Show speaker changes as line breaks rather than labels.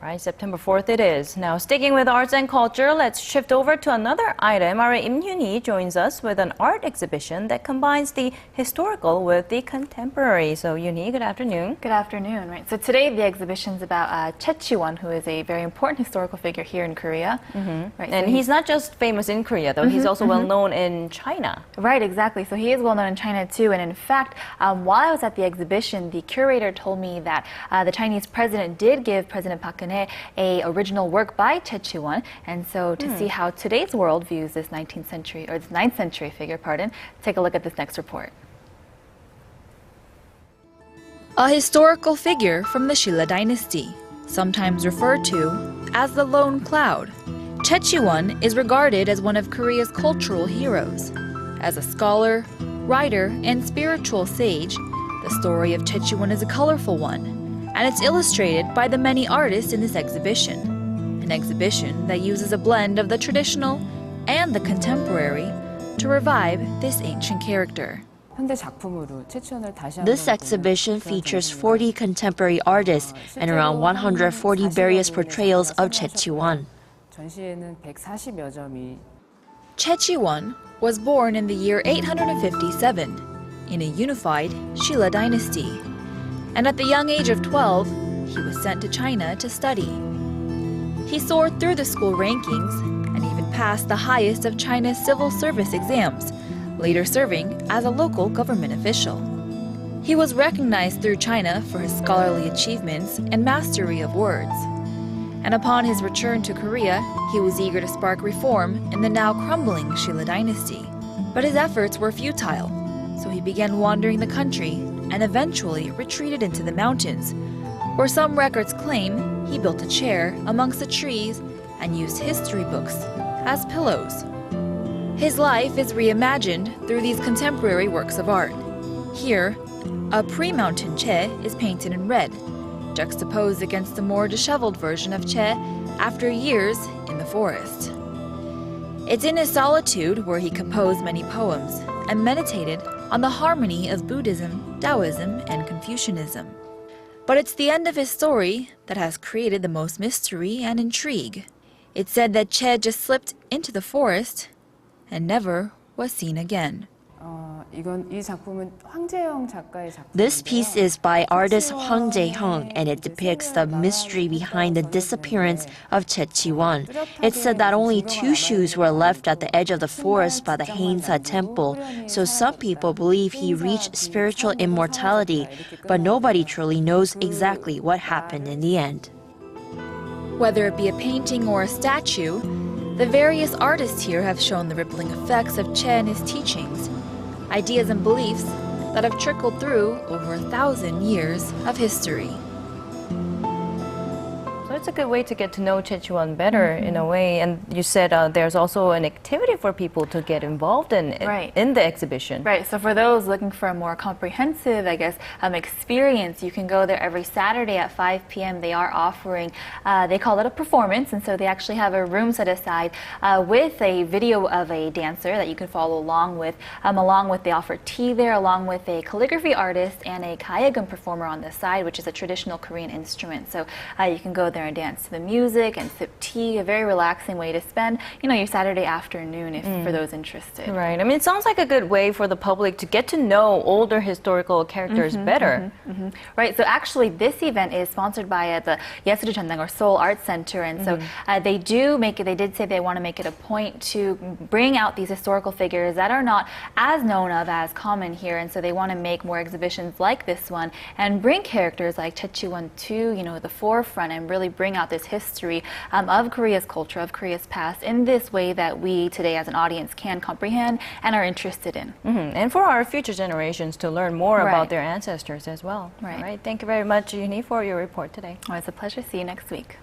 Right, September 4th it is. Now, sticking with arts and culture, let's shift over to another item. Our Yim Yoonhee joins us with an art exhibition that combines the historical with the contemporary. So, Yoonhee, good afternoon.
Good afternoon. Right. So today the exhibition is about Choe Chiwon, who is a very important historical figure here in Korea. Right.
And
so
he's not just famous in Korea, though. He's also well known in China.
Right, exactly. So he is well known in China too. And in fact, while I was at the exhibition, the curator told me that the Chinese president did give President Park Geun-hye a original work by Choe Chiwon. And so to see how today's world views this 19th century, or this 9th century figure, take a look at this next report.
A historical figure from the Silla Dynasty, sometimes referred to as the Lone Cloud. Choe Chiwon is regarded as one of Korea's cultural heroes. As a scholar, writer, and spiritual sage, the story of Choe Chiwon is a colorful one, and it's illustrated by the many artists in this exhibition. An exhibition that uses a blend of the traditional and the contemporary to revive this ancient character.
This exhibition features 40 contemporary artists and around 140 various portrayals of Choe Chiwon.
Choe Chiwon was born in the year 857 in a unified Silla Dynasty. And at the young age of 12, he was sent to China to study. He soared through the school rankings and even passed the highest of China's civil service exams, later serving as a local government official. He was recognized through China for his scholarly achievements and mastery of words. And upon his return to Korea, he was eager to spark reform in the now crumbling Silla Dynasty. But his efforts were futile, so he began wandering the country and eventually retreated into the mountains, where some records claim he built a chair amongst the trees and used history books as pillows. His life is reimagined through these contemporary works of art. Here, a pre-mountain Choe is painted in red, juxtaposed against the more disheveled version of Choe after years in the forest. It's in his solitude where he composed many poems and meditated on the harmony of Buddhism, Taoism, and Confucianism. But it's the end of his story that has created the most mystery and intrigue. It's said that Choe just slipped into the forest and never was seen again.
This piece is by artist Hwang Jae-hyung, and it depicts the mystery behind the disappearance of Choe Chiwon. It's said that only 2 shoes were left at the edge of the forest by the Haeinsa temple, so some people believe he reached spiritual immortality, but nobody truly knows exactly what happened in the end.
Whether it be a painting or a statue, the various artists here have shown the rippling effects of Choe and his teachings, ideas and beliefs that have trickled through over 1,000 years of history.
So it's a good way to get to know Choe Chiwon better in a way. And you said there's also an activity for people to get involved in the exhibition.
Right. So for those looking for a more comprehensive, experience, you can go there every Saturday at 5 p.m. They are offering, they call it a performance. And so they actually have a room set aside with a video of a dancer that you can follow along with. They offer tea there, along with a calligraphy artist and a gyeogun performer on the side, which is a traditional Korean instrument. So you can go there and dance to the music and sip tea, a very relaxing way to spend, your Saturday afternoon for those interested.
Right. I mean, it sounds like a good way for the public to get to know older historical characters better.
Right. So actually, this event is sponsored by the Yeseul Jeonnam, or Seoul Arts Center, and so they did say they want to make it a point to bring out these historical figures that are not as known of, as common here, and so they want to make more exhibitions like this one and bring characters like Choe Chiwon to the forefront and really bring out this history of Korea's culture, of Korea's past, in this way that we today as an audience can comprehend and are interested in.
And for our future generations to learn more about their ancestors as well.
Right.
All right. Thank you very much, Yoonhee, for your report today.
Oh, it's a pleasure. See you next week.